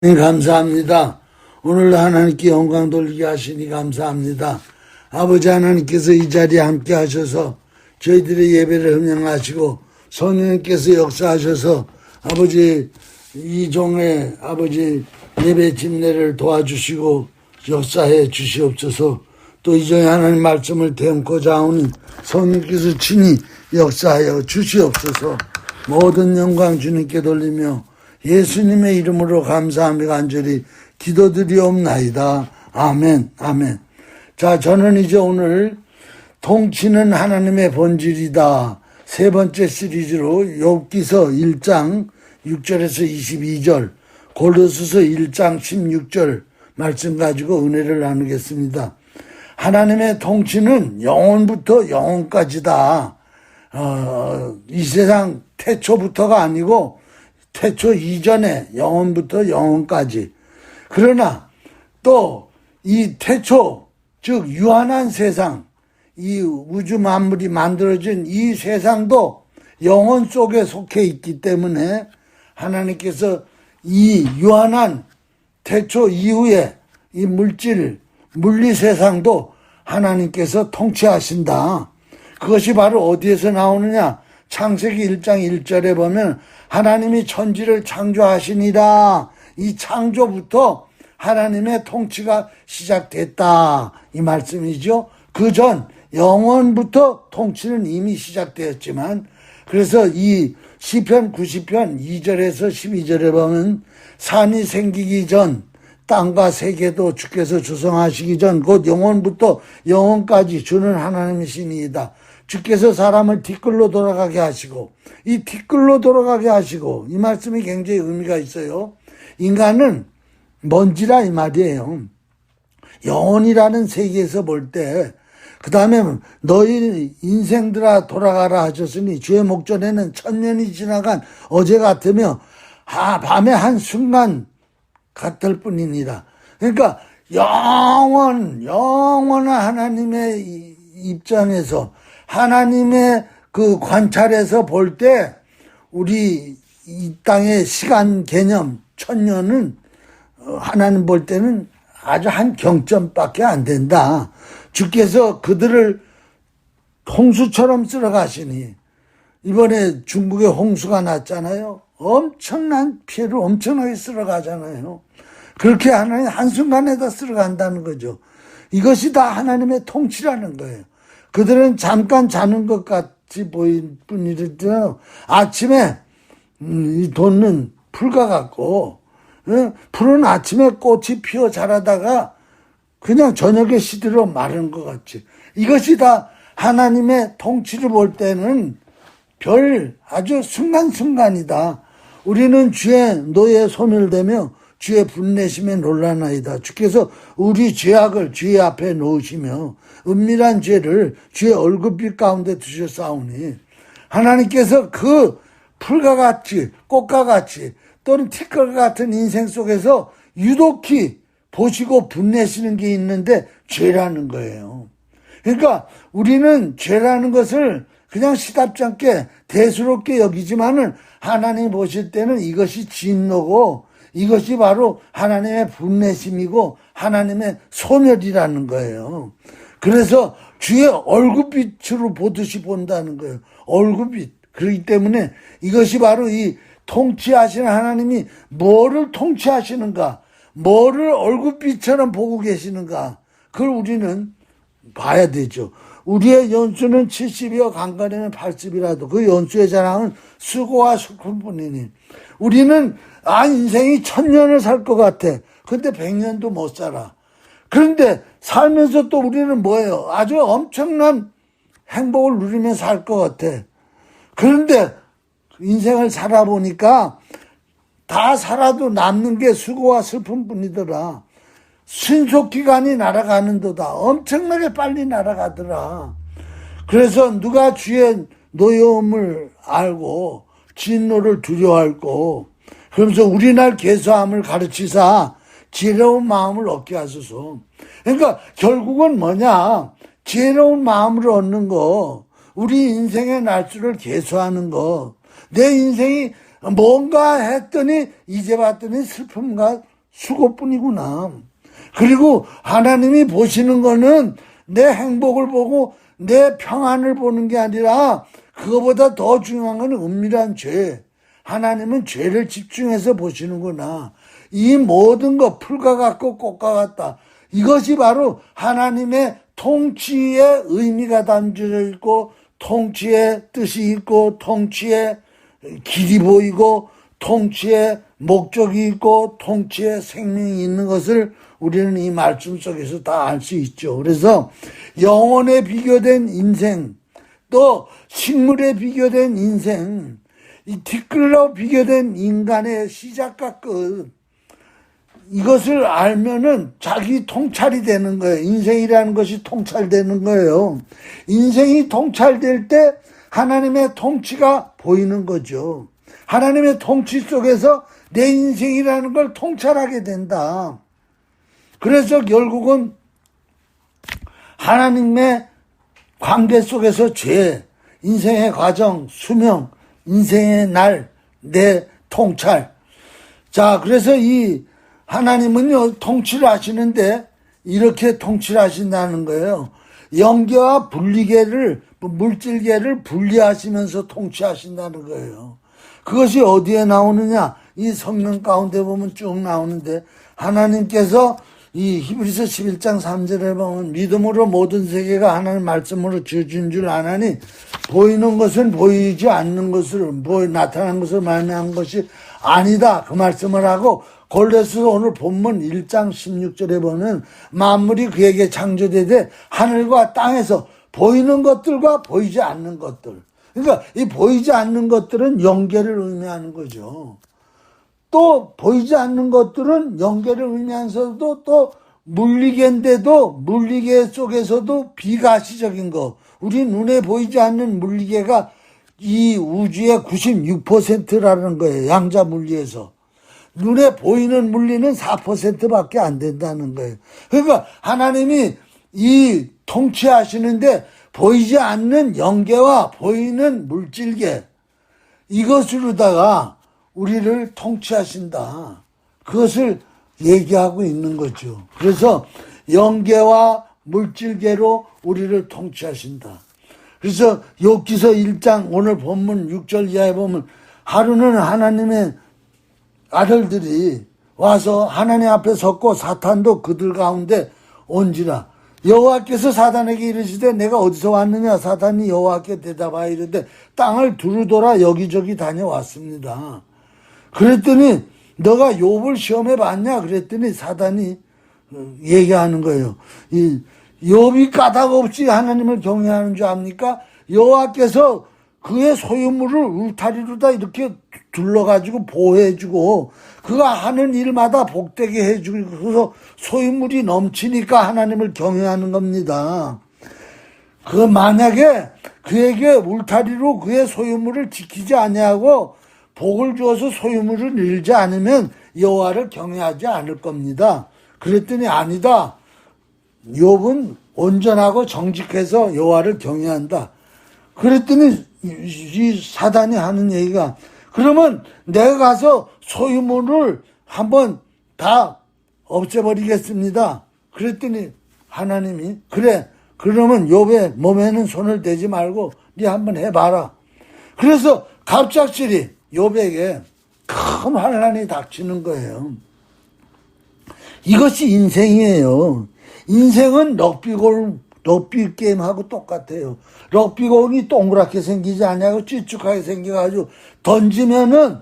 감사합니다. 오늘도 하나님께 영광 돌리게 하시니 감사합니다. 아버지 하나님께서 이 자리에 함께 하셔서 저희들의 예배를 흥행하시고 성령님께서 역사하셔서 아버지 이종의 아버지 예배 집례를 도와주시고 역사해 주시옵소서. 또 이종의 하나님 말씀을 대응코자 하오니 성령님께서 친히 역사하여 주시옵소서. 모든 영광 주님께 돌리며 예수님의 이름으로 감사하며 간절히 기도드리옵나이다. 아멘, 아멘. 자, 저는 이제 오늘 통치는 하나님의 본질이다. 세 번째 시리즈로 욥기서 1장 6절에서 22절, 고린도서 1장 16절 말씀 가지고 은혜를 나누겠습니다. 하나님의 통치는 영원부터 영원까지다. 이 세상 태초부터가 아니고 태초 이전에 영원부터 영원까지. 그러나 또 이 태초, 즉 유한한 세상, 이 우주 만물이 만들어진 이 세상도 영원 속에 속해 있기 때문에 하나님께서 이 유한한 태초 이후에 이 물리 세상도 하나님께서 통치하신다. 그것이 바로 어디에서 나오느냐? 창세기 1장 1절에 보면 하나님이 천지를 창조하시니라. 이 창조부터 하나님의 통치가 시작됐다. 이 말씀이죠. 그 전 영원부터 통치는 이미 시작되었지만, 그래서 이 시편 90편 2절에서 12절에 보면 산이 생기기 전 땅과 세계도 주께서 조성하시기 전 곧 영원부터 영원까지 주는 하나님이시니이다. 주께서 사람을 티끌로 돌아가게 하시고, 이 티끌로 돌아가게 하시고, 이 말씀이 굉장히 의미가 있어요. 인간은 먼지라 이 말이에요. 영혼이라는 세계에서 볼 때, 그 다음에 너희 인생들아 돌아가라 하셨으니 주의 목전에는 1000년이 지나간 어제 같으며 밤의 한 순간 같을 뿐이니라. 그러니까 영원한 하나님의 입장에서, 하나님의 그 관찰에서 볼 때 우리 이 땅의 시간 개념 1000년은 하나님 볼 때는 아주 한 경점밖에 안 된다. 주께서 그들을 홍수처럼 쓸어가시니, 이번에 중국에 홍수가 났잖아요. 엄청난 피해를 엄청나게 쓸어가잖아요. 그렇게 하나님 한순간에 다 쓸어간다는 거죠. 이것이 다 하나님의 통치라는 거예요. 그들은 잠깐 자는 것 같이 보일 뿐이죠. 아침에 이 돋는 풀과 같고, 풀은 아침에 꽃이 피어 자라다가 그냥 저녁에 시들어 마른 것 같지. 이것이 다 하나님의 통치를 볼 때는 아주 순간순간이다. 우리는 주의 노에 소멸되며 주의 분내심에 놀라나이다. 주께서 우리 죄악을 주의 앞에 놓으시며 은밀한 죄를 주의 얼굴빛 가운데 두셨사오니, 하나님께서 그 풀과 같이 꽃과 같이 또는 티끌 같은 인생 속에서 유독히 보시고 분내시는 게 있는데 죄라는 거예요. 그러니까 우리는 죄라는 것을 그냥 시답지 않게 대수롭게 여기지만은 하나님 보실 때는 이것이 진노고 이것이 바로 하나님의 분내심이고 하나님의 소멸이라는 거예요. 그래서 주의 얼굴빛으로 보듯이 본다는 거예요. 얼굴빛. 그렇기 때문에 이것이 바로 이 통치하시는 하나님이 뭐를 통치하시는가, 뭐를 얼굴빛처럼 보고 계시는가, 그걸 우리는 봐야 되죠. 우리의 연수는 70이요 강간에는 80이라도 그 연수의 자랑은 수고와 슬픔뿐이니, 우리는 인생이 1000년을 살 것 같아. 근데 100년도 못 살아. 그런데 살면서 또 우리는 뭐예요? 아주 엄청난 행복을 누리면서 살 것 같아. 그런데 인생을 살아보니까 다 살아도 남는 게 수고와 슬픔뿐이더라. 신속기간이 날아가는도다. 엄청나게 빨리 날아가더라. 그래서 누가 주의 노여움을 알고 진노를 두려워할고, 그러면서 우리 날 계수함을 가르치사 지혜로운 마음을 얻게 하소서. 그러니까 결국은 뭐냐? 지혜로운 마음을 얻는 거, 우리 인생의 날수를 계수하는 거. 내 인생이 뭔가 했더니 이제 봤더니 슬픔과 수고뿐이구나. 그리고 하나님이 보시는 거는 내 행복을 보고 내 평안을 보는 게 아니라 그거보다 더 중요한 건 은밀한 죄. 하나님은 죄를 집중해서 보시는구나. 이 모든 것 풀과 같고 꽃과 같다. 이것이 바로 하나님의 통치의 의미가 담겨져 있고 통치의 뜻이 있고 통치의 길이 보이고 통치의 목적이 있고 통치의 생명이 있는 것을 우리는 이 말씀 속에서 다 알 수 있죠. 그래서 영혼에 비교된 인생, 또 식물에 비교된 인생, 이 티끌로 비교된 인간의 시작과 끝, 이것을 알면은 자기 통찰이 되는 거예요. 인생이라는 것이 통찰되는 거예요. 인생이 통찰될 때 하나님의 통치가 보이는 거죠. 하나님의 통치 속에서 내 인생이라는 걸 통찰하게 된다. 그래서 결국은 하나님의 관계 속에서 죄, 인생의 과정, 수명, 인생의 날, 내 통찰. 자, 그래서 이 하나님은요, 통치를 하시는데 이렇게 통치를 하신다는 거예요. 영계와 분리계를, 물질계를 분리하시면서 통치하신다는 거예요. 그것이 어디에 나오느냐? 이 성경 가운데 보면 쭉 나오는데 하나님께서 이 히브리서 11장 3절에 보면 믿음으로 모든 세계가 하나님 말씀으로 지어진 줄 아나니 보이는 것은 보이지 않는 것을 나타난 것을 말미암은 것이 아니다. 그 말씀을 하고 골로새서 오늘 본문 1장 16절에 보면 만물이 그에게 창조되되 하늘과 땅에서 보이는 것들과 보이지 않는 것들. 그러니까 이 보이지 않는 것들은 영계를 의미하는 거죠. 또 보이지 않는 것들은 영계를 의미하면서도 또 물리계인데도 물리계 속에서도 비가시적인 거. 우리 눈에 보이지 않는 물리계가 이 우주의 96%라는 거예요. 양자 물리에서. 눈에 보이는 물리는 4%밖에 안 된다는 거예요. 그러니까 하나님이 이 통치하시는데 보이지 않는 영계와 보이는 물질계 이것으로다가 우리를 통치하신다. 그것을 얘기하고 있는 거죠. 그래서 영계와 물질계로 우리를 통치하신다. 그래서 욥기서 1장 오늘 본문 6절 이하에 보면 하루는 하나님의 아들들이 와서 하나님 앞에 섰고 사탄도 그들 가운데 온지라. 여호와께서 사단에게 이르시되 내가 어디서 왔느냐. 사탄이 여호와께 대답하여 이르되 땅을 두루돌아 여기저기 다녀왔습니다. 그랬더니 너가 욥을 시험해 봤냐? 그랬더니 사단이 얘기하는 거예요. 이 욥이 까닭 없이 하나님을 경외하는 줄 압니까? 여호와께서 그의 소유물을 울타리로 다 이렇게 둘러가지고 보호해주고 그가 하는 일마다 복되게 해주고 그래서 소유물이 넘치니까 하나님을 경외하는 겁니다. 그 만약에 그에게 울타리로 그의 소유물을 지키지 아니하고 복을 주어서 소유물을 잃지 않으면 여호와를 경외하지 않을 겁니다. 그랬더니 아니다. 욥은 온전하고 정직해서 여호와를 경외한다. 그랬더니 이 사단이 하는 얘기가 그러면 내가 가서 소유물을 한번 다 없애버리겠습니다. 그랬더니 하나님이 그래 그러면 욥의 몸에는 손을 대지 말고 네 한번 해봐라. 그래서 갑작스레 욥에게 큰 환난이 닥치는 거예요. 이것이 인생이에요. 인생은 럭비 게임하고 똑같아요. 럭비공이 동그랗게 생기지 않냐고 찌쭉하게 생겨가지고 던지면은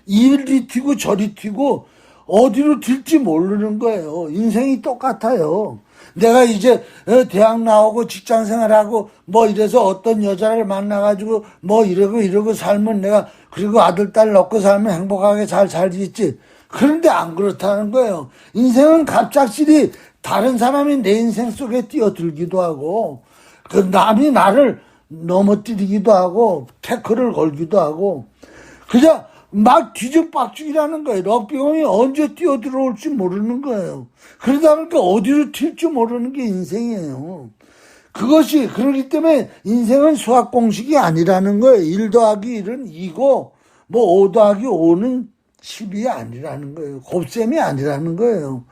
이리 튀고 저리 튀고 어디로 튈지 모르는 거예요. 인생이 똑같아요. 내가 이제 대학 나오고 직장 생활하고 뭐 이래서 어떤 여자를 만나가지고 뭐 이러고 살면 내가 그리고 아들 딸 낳고 살면 행복하게 잘 살겠지. 그런데 안 그렇다는 거예요. 인생은 갑작스레 다른 사람이 내 인생 속에 뛰어들기도 하고 그 남이 나를 넘어뜨리기도 하고 태클을 걸기도 하고 그냥 막 뒤죽박죽이라는 거예요. 럭비공이 언제 뛰어들어올지 모르는 거예요. 그러다 보니까 어디로 튈지 모르는 게 인생이에요. 그것이 그렇기 때문에 인생은 수학 공식이 아니라는 거예요. 1 더하기 1은 2고 뭐 5 더하기 5는 10이 아니라는 거예요. 곱셈이 아니라는 거예요.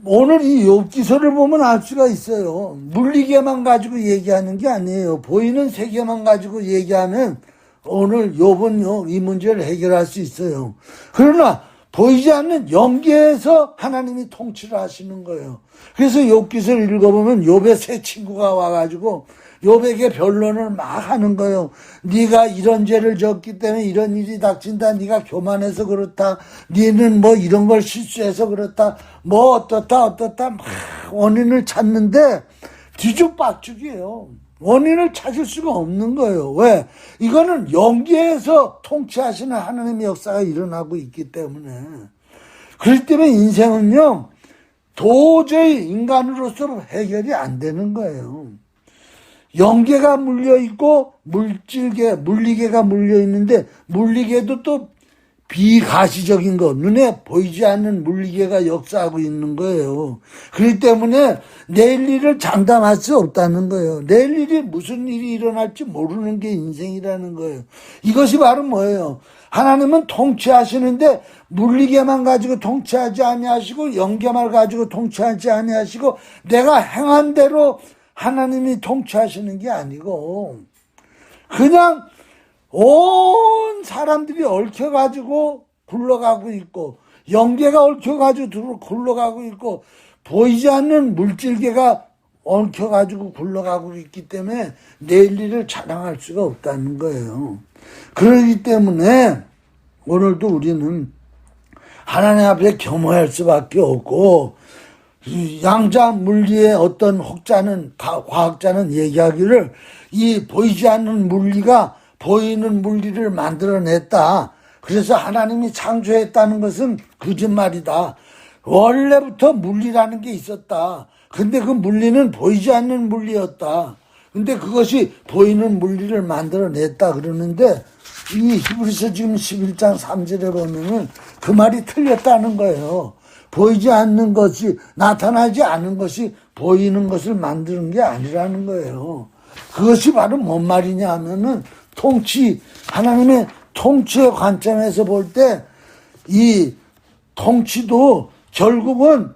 오늘 이 욥기서를 보면 알 수가 있어요. 물리계만 가지고 얘기하는 게 아니에요. 보이는 세계만 가지고 얘기하면 오늘 욥은 이 문제를 해결할 수 있어요. 그러나 보이지 않는 영계에서 하나님이 통치를 하시는 거예요. 그래서 욥기서를 읽어보면 욥의 세 친구가 와가지고 욥에게 변론을 막 하는 거예요. 네가 이런 죄를 졌기 때문에 이런 일이 닥친다. 네가 교만해서 그렇다. 네는 뭐 이런 걸 실수해서 그렇다. 뭐 어떻다 막 원인을 찾는데 뒤죽박죽이에요. 원인을 찾을 수가 없는 거예요. 왜? 이거는 영계에서 통치하시는 하나님의 역사가 일어나고 있기 때문에. 그렇기 때문에 인생은요, 도저히 인간으로서 해결이 안 되는 거예요. 영계가 물려있고 물리계가 물려있는데 물리계도 또 비가시적인 거, 눈에 보이지 않는 물리계가 역사하고 있는 거예요. 그렇기 때문에 내일 일을 장담할 수 없다는 거예요. 내일 일이 무슨 일이 일어날지 모르는 게 인생이라는 거예요. 이것이 바로 뭐예요? 하나님은 통치하시는데 물리계만 가지고 통치하지 아니하시고 영계만 가지고 통치하지 아니하시고 내가 행한 대로 하나님이 통치하시는 게 아니고 그냥 온 사람들이 얽혀가지고 굴러가고 있고 영계가 얽혀가지고 굴러가고 있고 보이지 않는 물질계가 얽혀가지고 굴러가고 있기 때문에 내일 일을 자랑할 수가 없다는 거예요. 그렇기 때문에 오늘도 우리는 하나님 앞에 겸허할 수밖에 없고 양자 물리의 어떤 과학자는 얘기하기를 이 보이지 않는 물리가 보이는 물리를 만들어냈다. 그래서 하나님이 창조했다는 것은 거짓말이다. 원래부터 물리라는 게 있었다. 근데 그 물리는 보이지 않는 물리였다. 근데 그것이 보이는 물리를 만들어냈다 그러는데 이 히브리서 지금 11장 3절에 보면은 그 말이 틀렸다는 거예요. 보이지 않는 것이 나타나지 않은 것이 보이는 것을 만드는 게 아니라는 거예요. 그것이 바로 뭔 말이냐 하면은 하나님의 통치의 관점에서 볼 때 이 통치도 결국은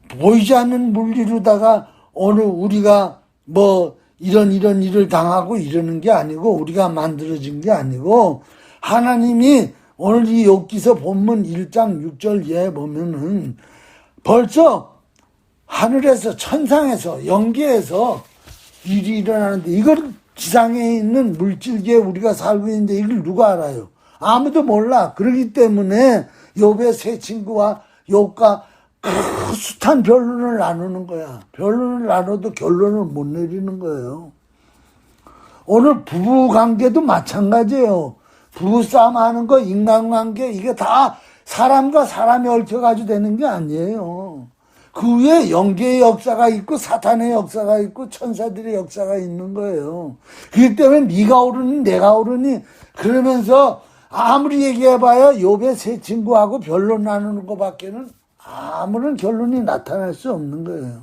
보이지 않는 물리로다가 오늘 우리가 뭐 이런 일을 당하고 이러는 게 아니고 우리가 만들어진 게 아니고 하나님이 오늘 이 욥기서 본문 1장 6절 이하에 보면은 벌써 하늘에서 천상에서 영계에서 일이 일어나는데 이걸 지상에 있는 물질계에 우리가 살고 있는데 이걸 누가 알아요? 아무도 몰라. 그렇기 때문에 욥의 세 친구와 욥과 숱한 변론을 나누는 거야. 변론을 나눠도 결론을 못 내리는 거예요. 오늘 부부관계도 마찬가지예요. 부부싸움 하는 거, 인간관계, 이게 다 사람과 사람이 얽혀가지고 되는 게 아니에요. 그 위에 영계의 역사가 있고 사탄의 역사가 있고 천사들의 역사가 있는 거예요. 그렇기 때문에 네가 옳으니 내가 옳으니 그러면서 아무리 얘기해봐야 욥의 세 친구하고 변론 나누는 것밖에는 아무런 결론이 나타날 수 없는 거예요.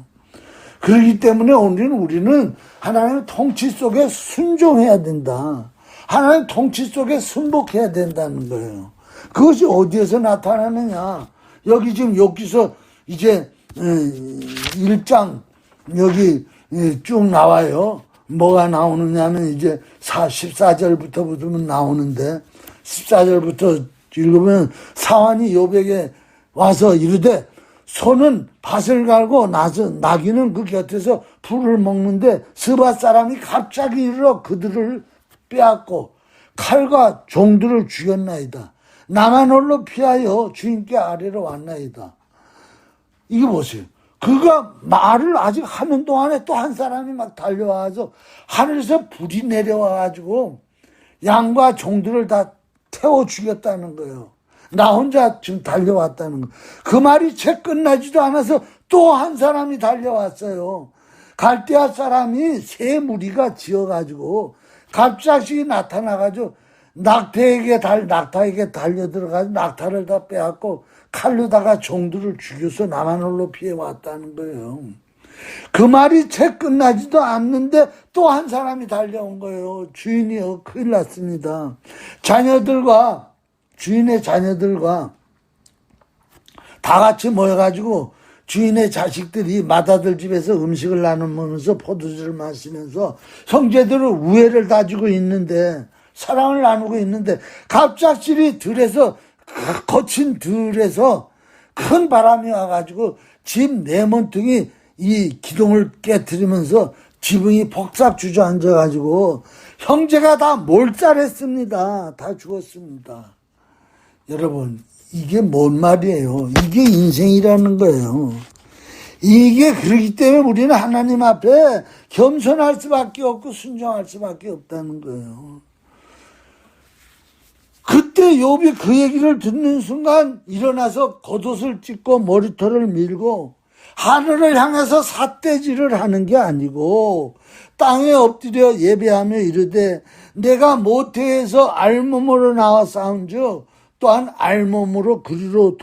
그렇기 때문에 오늘은 우리는 하나님의 통치 속에 순종해야 된다. 하나님 통치 속에 순복해야 된다는 거예요. 그것이 어디에서 나타나느냐. 여기 지금 욥기서 이제 1장 여기 쭉 나와요. 뭐가 나오느냐면 이제 14절부터 보면 나오는데 14절부터 읽으면 사환이 욥에게 와서 이르되 소는 밭을 갈고 나귀는 그 곁에서 풀을 먹는데 스밧 사람이 갑자기 이르러 그들을 빼앗고 칼과 종들을 죽였나이다. 나만 홀로 피하여 주인께 아래로 왔나이다. 이거 보세요. 그가 말을 아직 하는 동안에 또 한 사람이 막 달려와서 하늘에서 불이 내려와가지고 양과 종들을 다 태워 죽였다는 거예요. 나 혼자 지금 달려왔다는 거. 그 말이 채 끝나지도 않아서 또 한 사람이 달려왔어요. 갈대아 사람이 세 무리가 지어가지고 갑자기 나타나가지고 낙타에게 달려들어가지고 낙타를 다 빼앗고 칼로다가 종들을 죽여서 나만 홀로 피해왔다는 거예요. 그 말이 채 끝나지도 않는데 또 한 사람이 달려온 거예요. 주인이요, 큰일 났습니다. 자녀들과 주인의 자녀들과 다 같이 모여가지고 주인의 자식들이 맏아들 집에서 음식을 나누면서 포도주를 마시면서 형제들을 우애를 다지고 있는데, 사랑을 나누고 있는데, 갑작스레 들에서, 거친 들에서 큰 바람이 와가지고 집 내몬퉁이 이 기둥을 깨트리면서 지붕이 폭삭 주저앉아가지고 형제가 다 몰살했습니다. 다 죽었습니다. 여러분, 이게 뭔 말이에요? 이게 인생이라는 거예요. 이게 그렇기 때문에 우리는 하나님 앞에 겸손할 수밖에 없고 순종할 수밖에 없다는 거예요. 그때 욥이 그 얘기를 듣는 순간 일어나서 겉옷을 찢고 머리털을 밀고 하늘을 향해서 삿대질을 하는 게 아니고 땅에 엎드려 예배하며 이르되 내가 모태에서 알몸으로 나와 싸운즉 또한 알몸으로 그리로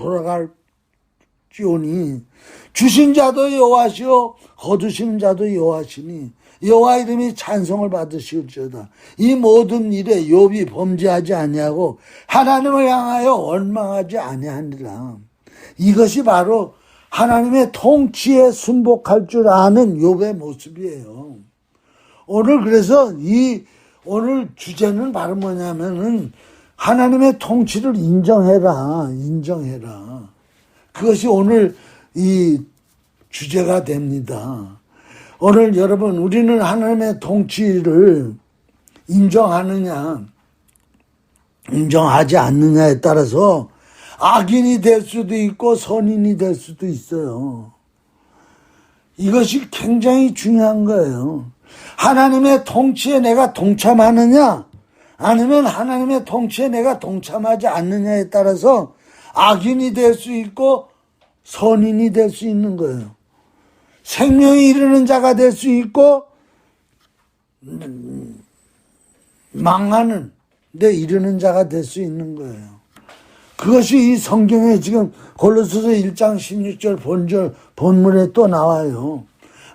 돌아갈지오니 주신 자도 여호와시오 거두시는 자도 여호와시니 여호와 이름이 찬송을 받으시옵소이다. 이 모든 일에 욥이 범죄하지 아니하고 하나님을 향하여 원망하지 아니하니라. 이것이 바로 하나님의 통치에 순복할 줄 아는 욥의 모습이에요. 오늘 그래서 오늘 주제는 바로 뭐냐면은 하나님의 통치를 인정해라. 그것이 오늘 이 주제가 됩니다. 오늘 여러분, 우리는 하나님의 통치를 인정하느냐, 인정하지 않느냐에 따라서 악인이 될 수도 있고 선인이 될 수도 있어요. 이것이 굉장히 중요한 거예요. 하나님의 통치에 내가 동참하느냐, 아니면 하나님의 통치에 내가 동참하지 않느냐에 따라서 악인이 될 수 있고 선인이 될 수 있는 거예요. 생명이 이르는 자가 될 수 있고 망하는 데 이르는 자가 될 수 있는 거예요. 그것이 이 성경에 지금 골로새서 1장 16절 본문에 또 나와요.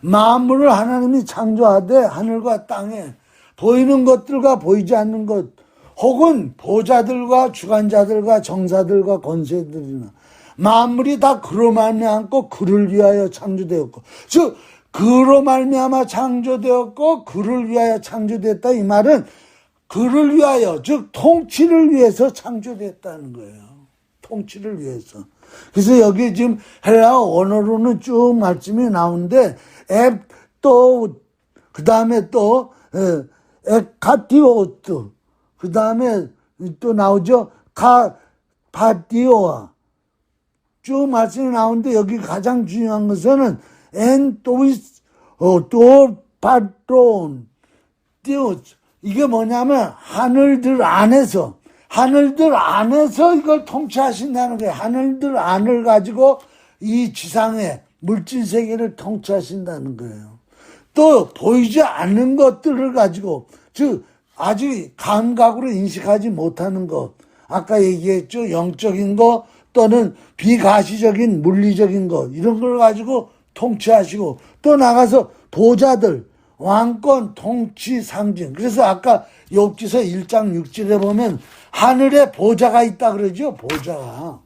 만물을 하나님이 창조하되 하늘과 땅에 보이는 것들과 보이지 않는 것, 혹은 보좌들과 주관자들과 정사들과 권세들이나 만물이 다 그로 말미암고 그를 위하여 창조되었고, 즉 그로 말미암아 창조되었고 그를 위하여 창조됐다. 이 말은 그를 위하여, 즉 통치를 위해서 창조됐다는 거예요. 통치를 위해서. 그래서 여기 지금 헬라어 원어로는 쭉 말씀이 나오는데 그 다음에 또 에카티오트, 그 다음에 또 나오죠. 파티오와 쭉 말씀이 나오는데 여기 가장 중요한 것은 또 파트론 띄오스, 이게 뭐냐면 하늘들 안에서 이걸 통치하신다는 거예요. 하늘들 안을 가지고 이 지상의 물질 세계를 통치하신다는 거예요. 또 보이지 않는 것들을 가지고, 즉 아직 감각으로 인식하지 못하는 것, 아까 얘기했죠. 영적인 것 또는 비가시적인 물리적인 것, 이런 걸 가지고 통치하시고, 또 나가서 보좌들, 왕권, 통치, 상징. 그래서 아까 욥기서 1장 6절에 보면 하늘에 보좌가 있다 그러죠. 보좌가.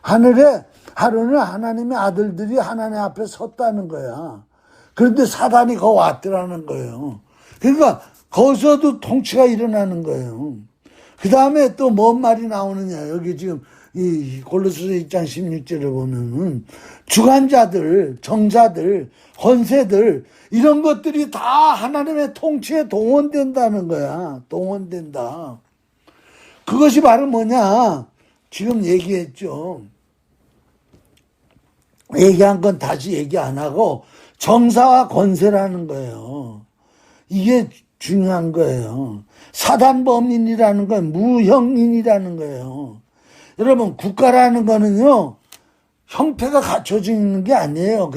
하늘에 하나님의 아들들이 하나님 앞에 섰다는 거야. 그런데 사단이 거 왔더라는 거예요. 그러니까 거기서도 통치가 일어나는 거예요. 그 다음에 또 뭔 말이 나오느냐. 여기 지금 이 골로새서 1장 16절에 보면은 주관자들, 정사들, 권세들, 이런 것들이 다 하나님의 통치에 동원된다는 거야. 동원된다. 그것이 바로 뭐냐. 지금 얘기했죠. 얘기한 건 다시 얘기 안 하고 정사와 권세라는 거예요. 이게 중요한 거예요. 사단범인이라는 건 무형인이라는 거예요. 여러분, 국가라는 거는요, 형태가 갖춰져 있는 게 아니에요.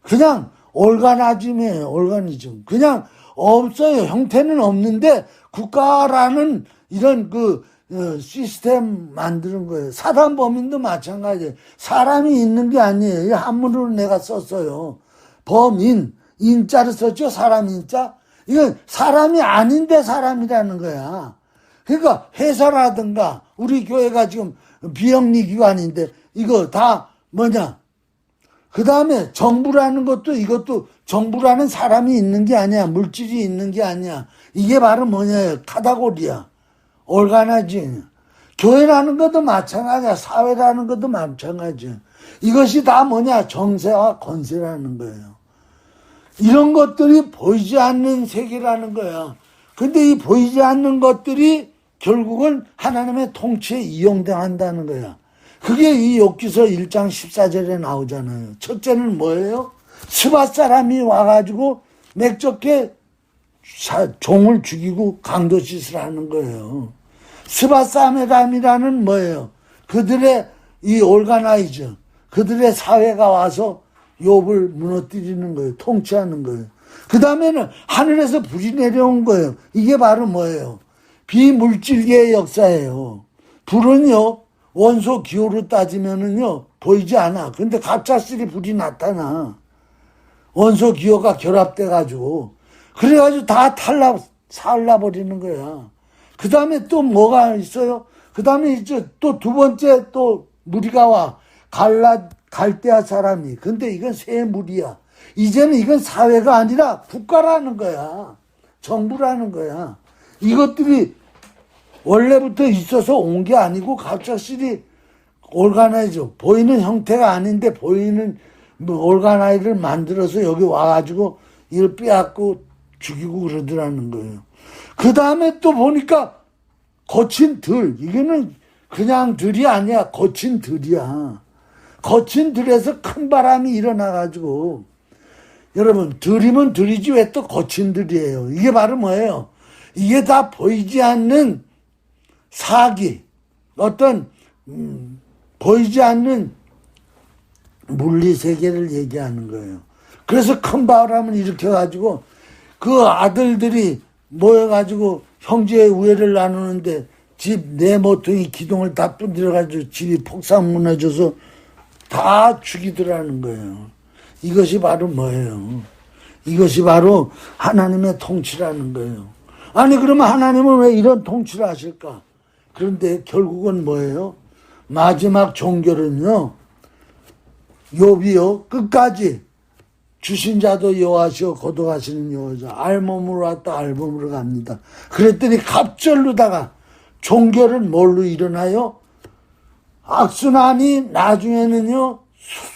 그냥 올가니즘이에요. 올가니즘. 그냥 없어요. 형태는 없는데 국가라는 이런 시스템 만드는 거예요. 사단범인도 마찬가지예요. 사람이 있는 게 아니에요. 한문으로 내가 썼어요. 범인, 인자를 썼죠. 사람 인자. 이건 사람이 아닌데 사람이라는 거야. 그러니까 회사라든가 우리 교회가 지금 비영리 기관인데 이거 다 뭐냐? 그 다음에 정부라는 것도 이것도 정부라는 사람이 있는 게 아니야. 물질이 있는 게 아니야. 이게 바로 뭐냐? 카다고리야. 올가나지. 교회라는 것도 마찬가지야. 사회라는 것도 마찬가지야. 이것이 다 뭐냐? 정세와 권세라는 거예요. 이런 것들이 보이지 않는 세계라는 거야. 근데 이 보이지 않는 것들이 결국은 하나님의 통치에 이용당한다는 거야. 그게 이 욥기서 1장 14절에 나오잖아요. 첫째는 뭐예요? 스바 사람이 와가지고 맥적게 종을 죽이고 강도짓을 하는 거예요. 스바 사람이라는 뭐예요? 그들의 이 올가나이저, 그들의 사회가 와서 욥을 무너뜨리는 거예요. 통치하는 거예요. 그 다음에는 하늘에서 불이 내려온 거예요. 이게 바로 뭐예요? 비물질계의 역사예요. 불은요, 원소 기호로 따지면은요, 보이지 않아. 근데 갑작스레 불이 나타나. 원소 기호가 결합돼가지고. 그래가지고 다 살라버리는 거야. 그 다음에 또 뭐가 있어요? 그 다음에 이제 또 두 번째 또 무리가 와. 갈대아 사람이. 근데 이건 새 무리야. 이제는 이건 사회가 아니라 국가라는 거야. 정부라는 거야. 이것들이 원래부터 있어서 온 게 아니고 갑작스레 올가나이죠. 보이는 형태가 아닌데 보이는 올가나이를 만들어서 여기 와가지고 이걸 빼앗고 죽이고 그러더라는 거예요. 그 다음에 또 보니까 거친 들. 이거는 그냥 들이 아니야. 거친 들이야. 거친 들에서 큰 바람이 일어나가지고 여러분 들이면 들이지 왜 또 거친 들이에요. 이게 바로 뭐예요? 이게 다 보이지 않는 사기, 어떤 보이지 않는 물리세계를 얘기하는 거예요. 그래서 큰 바람을 일으켜가지고 그 아들들이 모여가지고 형제의 우애를 나누는데 집 네 모퉁이 기둥을 다 분들어가지고 집이 폭삭 무너져서 다 죽이더라는 거예요. 이것이 바로 뭐예요? 이것이 바로 하나님의 통치라는 거예요. 아니 그러면 하나님은 왜 이런 통치를 하실까? 그런데 결국은 뭐예요? 마지막 종결은요. 욥이요. 끝까지 주신 자도 여호와시오 거듭하시는 여호와죠. 알몸으로 왔다 알몸으로 갑니다. 그랬더니 갑절로다가 종결은 뭘로 일어나요? 악순환이 나중에는요.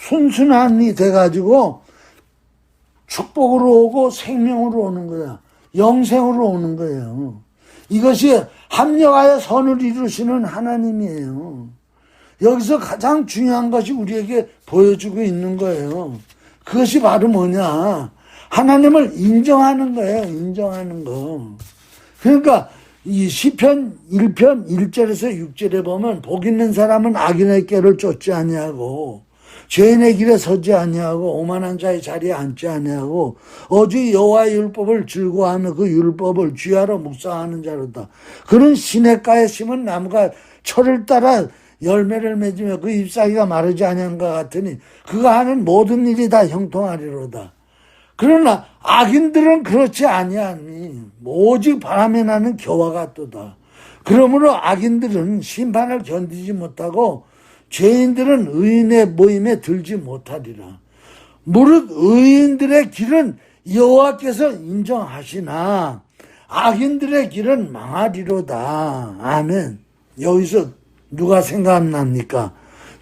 순순환이 돼가지고 축복으로 오고 생명으로 오는 거야. 영생으로 오는 거예요. 이것이 합력하여 선을 이루시는 하나님이에요. 여기서 가장 중요한 것이 우리에게 보여주고 있는 거예요. 그것이 바로 뭐냐? 하나님을 인정하는 거예요. 인정하는 거. 그러니까 이 시편 1편 1절에서 6절에 보면 복 있는 사람은 악인의 꾀를 쫓지 아니하고 죄인의 길에 서지 아니하고 오만한 자의 자리에 앉지 아니하고 오직 여호와의 율법을 즐거워하며 그 율법을 주야로 묵상하는 자로다. 그는 시냇가에 심은 나무가 철을 따라 열매를 맺으며 그 잎사귀가 마르지 아니한 것 같으니 그가 하는 모든 일이 다 형통하리로다. 그러나 악인들은 그렇지 아니하니 오직 바람에 나는 겨와 같도다. 그러므로 악인들은 심판을 견디지 못하고 죄인들은 의인의 모임에 들지 못하리라. 무릇 의인들의 길은 여호와께서 인정하시나 악인들의 길은 망하리로다. 아멘. 여기서 누가 생각납니까?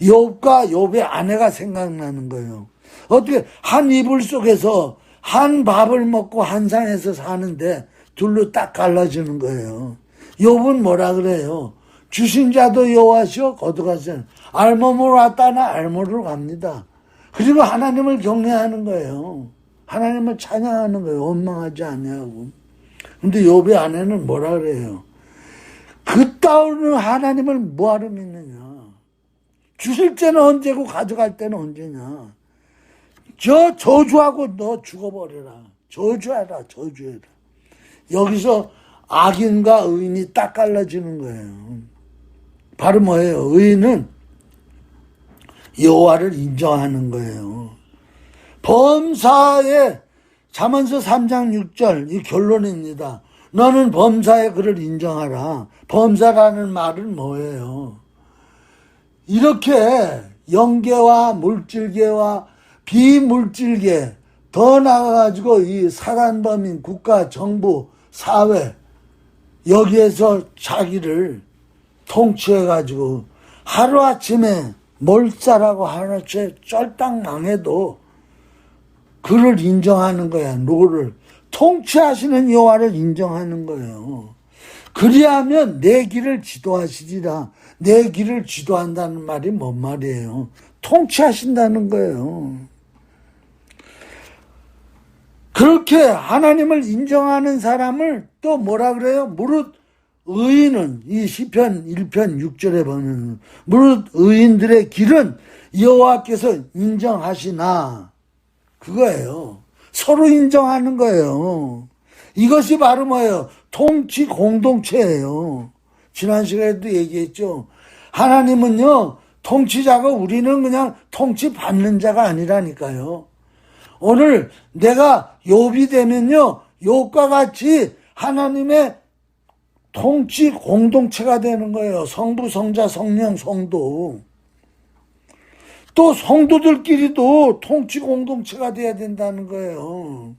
욥과 욥의 아내가 생각나는 거예요. 어떻게 한 이불 속에서 한 밥을 먹고 한 상에서 사는데 둘로 딱 갈라지는 거예요. 욥은 뭐라 그래요? 주신 자도 여호와시오 거듭하시는 알몸으로 왔다나 알몸으로 갑니다. 그리고 하나님을 경외하는 거예요. 하나님을 찬양하는 거예요. 원망하지 아니하고. 근데 욥의 아내는 뭐라 그래요? 그따위는 하나님을 뭐하러 믿느냐? 주실 때는 언제고 가져갈 때는 언제냐? 저 저주하고 너 죽어버려라. 저주해라. 저주해라. 여기서 악인과 의인이 딱 갈라지는 거예요. 바로 뭐예요? 의인은 여호와를 인정하는 거예요. 범사에 잠언서 3장 6절 이 결론입니다. 너는 범사에 그를 인정하라. 범사라는 말은 뭐예요? 이렇게 영계와 물질계와 비물질계 더 나아가지고 이 사단범인 국가, 정부, 사회 여기에서 자기를 통치해가지고 하루아침에 몰살하고 하루아침에 쫄딱 망해도 그를 인정하는 거야. 노를 통치하시는 여호와를 인정하는 거예요. 그리하면 내 길을 지도하시리라. 내 길을 지도한다는 말이 뭔 말이에요? 통치하신다는 거예요. 그렇게 하나님을 인정하는 사람을 또 뭐라 그래요? 무릇 의인은 이 시편 1편 6절에 보면 무릇 의인들의 길은 여호와께서 인정하시나 그거예요. 서로 인정하는 거예요. 이것이 바로 뭐예요? 통치 공동체예요. 지난 시간에도 얘기했죠. 하나님은요 통치자고 우리는 그냥 통치 받는 자가 아니라니까요. 오늘 내가 욥이 되면요 욥과 같이 하나님의 통치 공동체가 되는 거예요. 성부, 성자, 성령, 성도. 또 성도들끼리도 통치 공동체가 돼야 된다는 거예요.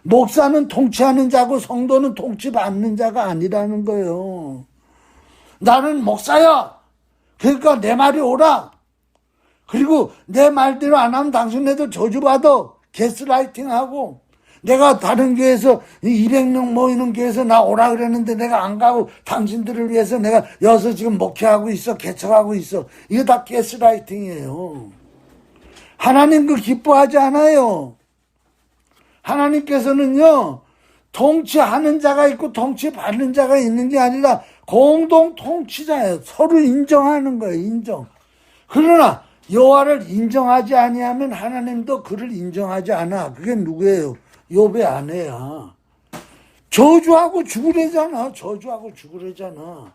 목사는 통치하는 자고 성도는 통치받는 자가 아니라는 거예요. 나는 목사야. 그러니까 내 말이 옳아. 그리고 내 말대로 안 하면 당신네들 저주받아. 게스라이팅하고 내가 다른 교회에서 200명 모이는 교회에서 나 오라 그랬는데 내가 안 가고 당신들을 위해서 내가 여기서 지금 목회하고 있어. 개척하고 있어. 이거 다 게스라이팅이에요. 하나님 그 기뻐하지 않아요. 하나님께서는요 통치하는 자가 있고 통치받는 자가 있는 게 아니라 공동 통치자예요. 서로 인정하는 거예요. 인정. 그러나 여호와를 인정하지 아니하면 하나님도 그를 인정하지 않아. 그게 누구예요? 욥의 아내야. 저주하고 죽으래잖아. 저주하고 죽으래잖아.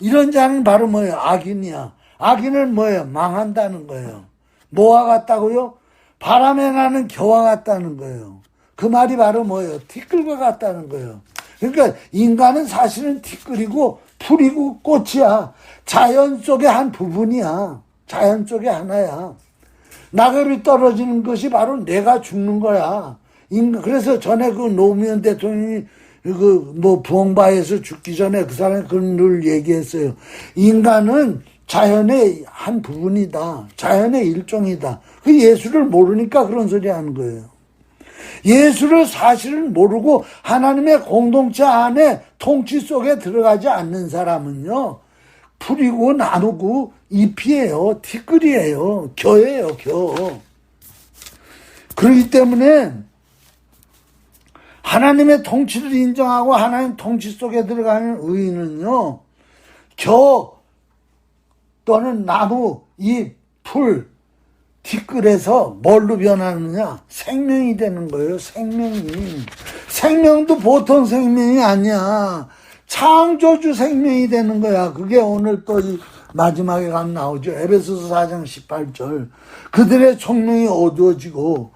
이런 자는 바로 뭐예요? 악인이야. 악인은 뭐예요? 망한다는 거예요. 뭐와 같다고요? 바람에 나는 겨와 같다는 거예요. 그 말이 바로 뭐예요? 티끌과 같다는 거예요. 그러니까 인간은 사실은 티끌이고 풀이고 꽃이야. 자연 속의 한 부분이야. 자연 속의 하나야. 낙엽이 떨어지는 것이 바로 내가 죽는 거야. 그래서 전에 그 노무현 대통령이 부엉바에서 죽기 전에 그 사람이 그런 늘 얘기했어요. 인간은 자연의 한 부분이다. 자연의 일종이다. 그 예수를 모르니까 그런 소리 하는 거예요. 예수를 사실은 모르고 하나님의 공동체 안에 통치 속에 들어가지 않는 사람은요. 풀이고 나무고 잎이에요. 티끌이에요. 겨예요. 겨. 그렇기 때문에 하나님의 통치를 인정하고 하나님 통치 속에 들어가는 의인은요. 겨 또는 나무, 잎, 풀, 티끌에서 뭘로 변하느냐? 생명이 되는 거예요. 생명이. 생명도 보통 생명이 아니야. 창조주 생명이 되는 거야. 그게 오늘 또 이 마지막에 가면 나오죠. 에베소서 4장 18절. 그들의 총명이 어두워지고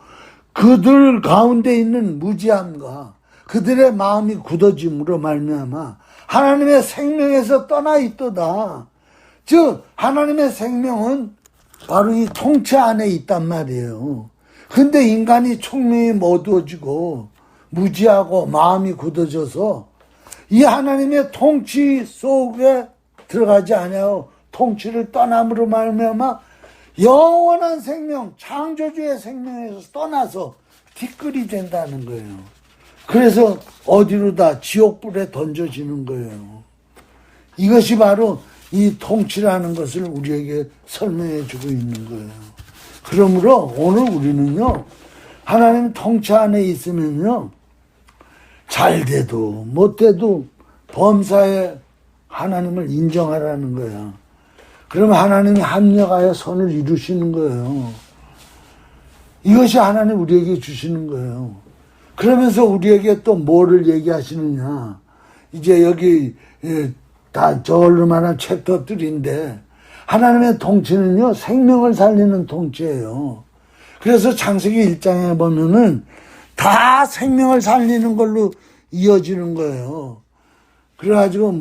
그들 가운데 있는 무지함과 그들의 마음이 굳어짐으로 말미암아 하나님의 생명에서 떠나 있도다. 즉 하나님의 생명은 바로 이 통치 안에 있단 말이에요. 근데 인간이 총명이 어두워지고 무지하고 마음이 굳어져서 이 하나님의 통치 속에 들어가지 않아요. 통치를 떠남으로 말미암아 영원한 생명, 창조주의 생명에서 떠나서 티끌이 된다는 거예요. 그래서 어디로다 지옥불에 던져지는 거예요. 이것이 바로 이 통치라는 것을 우리에게 설명해 주고 있는 거예요. 그러므로 오늘 우리는요, 하나님 통치 안에 있으면요, 잘 돼도 못 돼도 범사에 하나님을 인정하라는 거야. 그러면 하나님이 합력하여 선을 이루시는 거예요. 이것이 하나님 우리에게 주시는 거예요. 그러면서 우리에게 또 뭐를 얘기하시느냐. 이제 여기 다 저걸로 말한 챕터들인데 하나님의 통치는요 생명을 살리는 통치예요. 그래서 창세기 1장에 보면은 다 생명을 살리는 걸로 이어지는 거예요. 그래가지고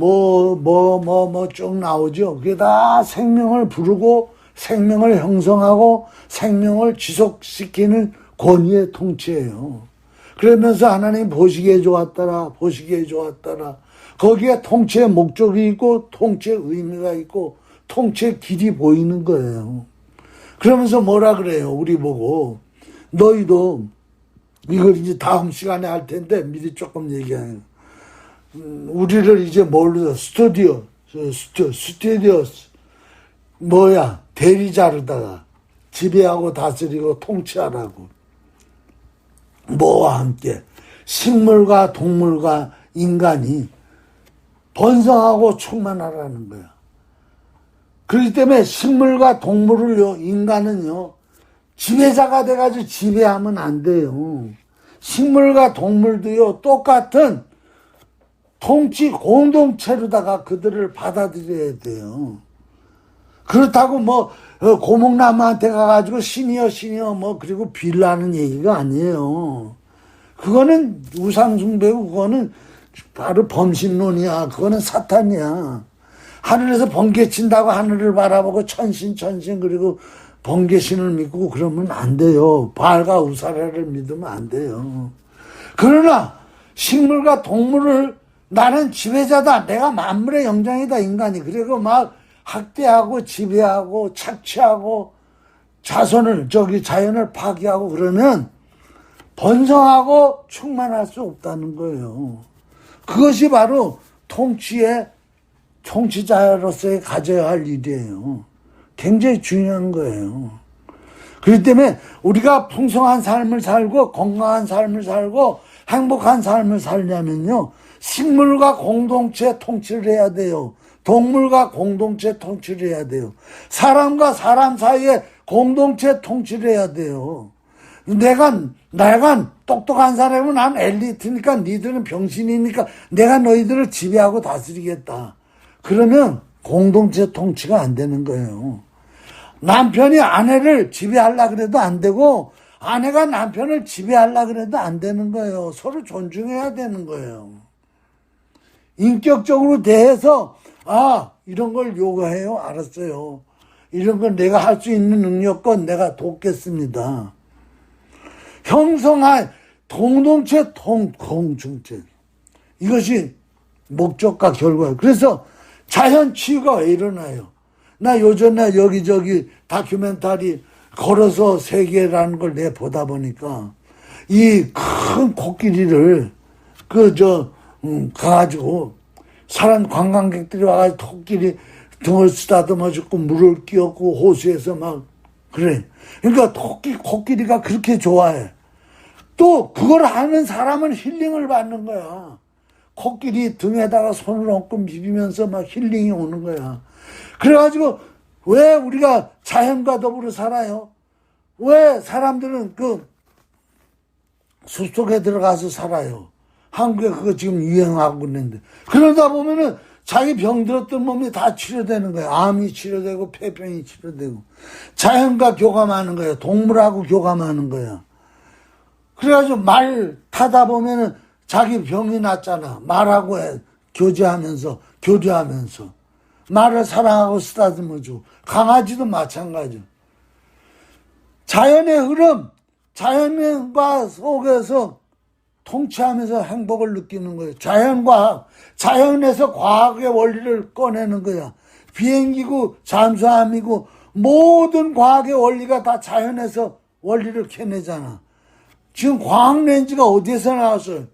쭉 나오죠. 그게 다 생명을 부르고 생명을 형성하고 생명을 지속시키는 권위의 통치예요. 그러면서 하나님 보시기에 좋았더라, 보시기에 좋았더라. 거기에 통치의 목적이 있고 통치의 의미가 있고 통치의 길이 보이는 거예요. 그러면서 뭐라 그래요? 우리 보고 너희도 이걸 이제 다음 시간에 할 텐데 미리 조금 얘기해요. 우리를 이제 뭘로 스튜디오스 뭐야 대리자로다가 지배하고 다스리고 통치하라고. 뭐와 함께 식물과 동물과 인간이 번성하고 충만하라는 거야. 그렇기 때문에 식물과 동물을요, 인간은요, 지배자가 돼가지고 지배하면 안 돼요. 식물과 동물도요, 똑같은 통치 공동체로다가 그들을 받아들여야 돼요. 그렇다고 뭐, 고목나무한테 가가지고 신이여, 뭐, 그리고 빌라는 얘기가 아니에요. 그거는 우상숭배고, 그거는 바로 범신론이야. 그거는 사탄이야. 하늘에서 번개 친다고 하늘을 바라보고 천신, 그리고 번개신을 믿고 그러면 안 돼요. 바알과 우사라를 믿으면 안 돼요. 그러나, 식물과 동물을 나는 지배자다. 내가 만물의 영장이다, 인간이. 그리고 막 학대하고 지배하고 착취하고 자연을 파괴하고 그러면 번성하고 충만할 수 없다는 거예요. 그것이 바로 통치자로서의 가져야 할 일이에요. 굉장히 중요한 거예요. 그렇기 때문에 우리가 풍성한 삶을 살고 건강한 삶을 살고 행복한 삶을 살려면요. 식물과 공동체 통치를 해야 돼요. 동물과 공동체 통치를 해야 돼요. 사람과 사람 사이에 공동체 통치를 해야 돼요. 내가 똑똑한 사람은 난 엘리트니까 니들은 병신이니까 내가 너희들을 지배하고 다스리겠다. 그러면 공동체 통치가 안 되는 거예요. 남편이 아내를 지배하려고 그래도 안 되고 아내가 남편을 지배하려고 그래도 안 되는 거예요. 서로 존중해야 되는 거예요. 인격적으로 대해서 이런 걸 요구해요. 알았어요. 이런 건 내가 할 수 있는 능력껏 내가 돕겠습니다. 형성할 공동체 공중체. 이것이 목적과 결과예요. 그래서 자연 치유가 왜 일어나요? 나 요즘에 여기저기 다큐멘터리 걸어서 세계라는 걸 내 보다 보니까 이 큰 코끼리를 가가지고 사람 관광객들이 와가지고 코끼리 등을 쓰다듬어 줬고 물을 끼얹고 호수에서 막 그래. 그러니까 코끼리가 그렇게 좋아해. 또 그걸 하는 사람은 힐링을 받는 거야. 코끼리 등에다가 손을 얹고 비비면서 막 힐링이 오는 거야. 그래가지고 왜 우리가 자연과 더불어 살아요? 왜 사람들은 숲속에 들어가서 살아요? 한국에 그거 지금 유행하고 있는데. 그러다 보면은 자기 병들었던 몸이 다 치료되는 거예요. 암이 치료되고 폐병이 치료되고. 자연과 교감하는 거예요. 동물하고 교감하는 거예요. 그래가지고 말 타다 보면은 자기 병이 낫잖아. 말하고 교제하면서. 말을 사랑하고 쓰다듬어주고. 강아지도 마찬가지죠. 자연의 흐름, 자연과 속에서 통치하면서 행복을 느끼는 거예요. 자연에서 과학의 원리를 꺼내는 거야. 비행기고 잠수함이고 모든 과학의 원리가 다 자연에서 원리를 캐내잖아. 지금 과학렌즈가 어디에서 나왔어요?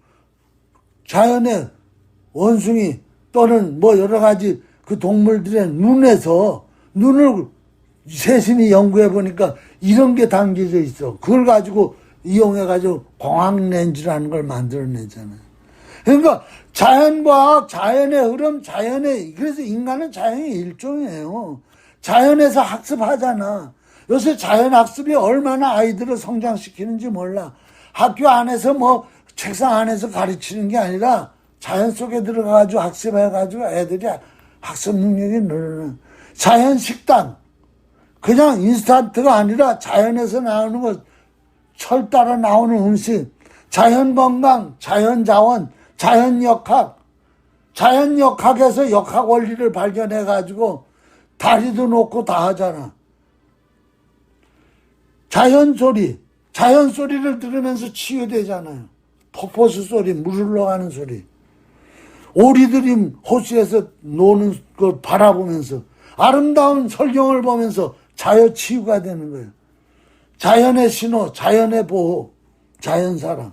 자연의 원숭이 또는 뭐 여러 가지 그 동물들의 눈을 세신이 연구해 보니까 이런 게 담겨져 있어. 그걸 가지고 이용해가지고 광학렌즈라는 걸 만들어내잖아요. 그러니까 자연과학, 자연의 흐름, 그래서 인간은 자연의 일종이에요. 자연에서 학습하잖아. 요새 자연학습이 얼마나 아이들을 성장시키는지 몰라. 학교 안에서 뭐 책상 안에서 가르치는 게 아니라 자연 속에 들어가가지고 학습해가지고 애들이 학습 능력이 늘어나. 자연 식단. 그냥 인스턴트가 아니라 자연에서 나오는 것, 철 따라 나오는 음식, 자연 건강, 자연 자원, 자연역학에서 역학 원리를 발견해가지고 다리도 놓고 다 하잖아. 자연 소리를 들으면서 치유되잖아요. 폭포수 소리, 물 흘러가는 소리. 오리들이 호수에서 노는 걸 바라보면서 아름다운 설경을 보면서 자연 치유가 되는 거예요. 자연의 신호, 자연의 보호, 자연 사랑.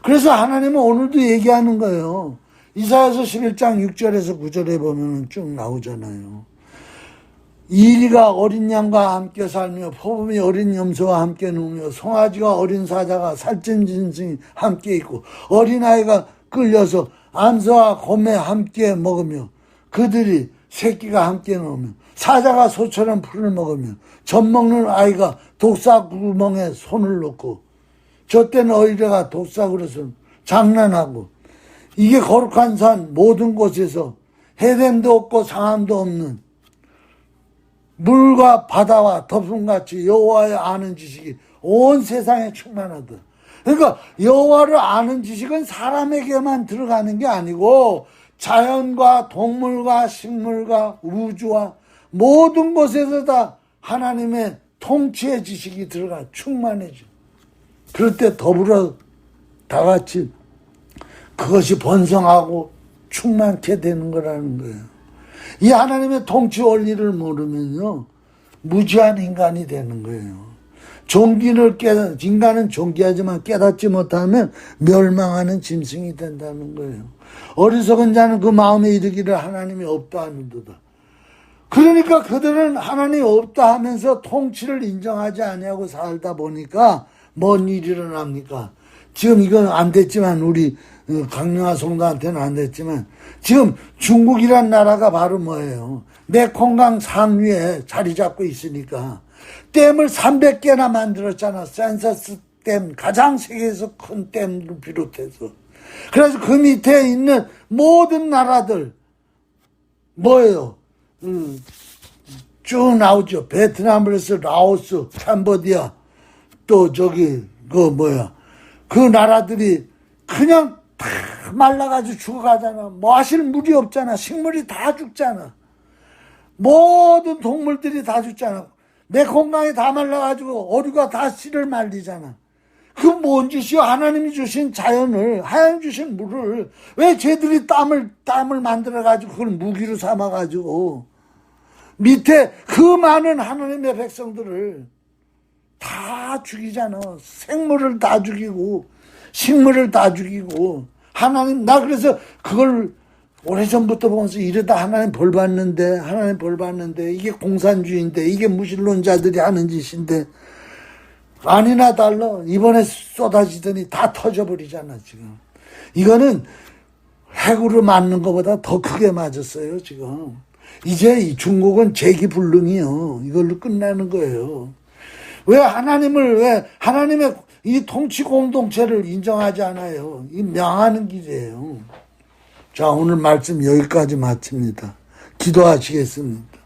그래서 하나님은 오늘도 얘기하는 거예요. 이사야서 11장 6절에서 9절에 보면 쭉 나오잖아요. 이리가 어린 양과 함께 살며 포범이 어린 염소와 함께 누우며 송아지와 어린 사자가 살찐 짐승이 함께 있고 어린아이가 끌려서 암소와 곰에 함께 먹으며 그들이 새끼가 함께 넣으며 사자가 소처럼 풀을 먹으며 젖 먹는 아이가 독사 구멍에 손을 넣고 젖된 어린애가 독사 그릇을 장난하고 이게 거룩한 산 모든 곳에서 해됨도 없고 상함도 없는 물과 바다와 덮음같이 여호와의 아는 지식이 온 세상에 충만하다. 그러니까 여호와를 아는 지식은 사람에게만 들어가는 게 아니고 자연과 동물과 식물과 우주와 모든 곳에서 다 하나님의 통치의 지식이 들어가 충만해져. 그럴 때 더불어 다 같이 그것이 번성하고 충만케 되는 거라는 거예요. 이 하나님의 통치 원리를 모르면요 무지한 인간이 되는 거예요. 인간은 존귀하지만 깨닫지 못하면 멸망하는 짐승이 된다는 거예요. 어리석은 자는 그 마음에 이르기를 하나님이 없다 하는도다. 그러니까 그들은 하나님이 없다 하면서 통치를 인정하지 아니하고 살다 보니까 뭔 일이 일어납니까? 지금 이건 안 됐지만 우리 강릉아 성도한테는 안 됐지만 지금 중국이란 나라가 바로 뭐예요? 메콩강 상류에 자리 잡고 있으니까 댐을 300개나 만들었잖아. 센서스 댐, 가장 세계에서 큰 댐을 비롯해서. 그래서 그 밑에 있는 모든 나라들 뭐예요? 쭉 나오죠. 베트남을 해서 라오스, 캄보디아 또 그 나라들이 그냥 다 말라가지고 죽어가잖아. 마실 물이 없잖아. 식물이 다 죽잖아. 모든 동물들이 다 죽잖아. 메콩강이 다 말라가지고 어류가 다 씨를 말리잖아. 그 뭔 짓이요? 하나님이 주신 자연을, 하나님 주신 물을 왜 쟤들이 땀을 만들어가지고 그걸 무기로 삼아가지고 밑에 그 많은 하나님의 백성들을 다 죽이잖아. 생물을 다 죽이고 식물을 다 죽이고 하나님 나 그래서 그걸 오래전부터 보면서 이러다 하나님 벌 받는데 이게 공산주의인데 이게 무신론자들이 하는 짓인데 아니나 달라 이번에 쏟아지더니 다 터져버리잖아. 지금 이거는 핵으로 맞는 것보다 더 크게 맞았어요. 지금 이제 이 중국은 재기불능이요. 이걸로 끝나는 거예요. 왜 하나님의 이 통치 공동체를 인정하지 않아요? 이 명하는 길이에요. 자, 오늘 말씀 여기까지 마칩니다. 기도하시겠습니다.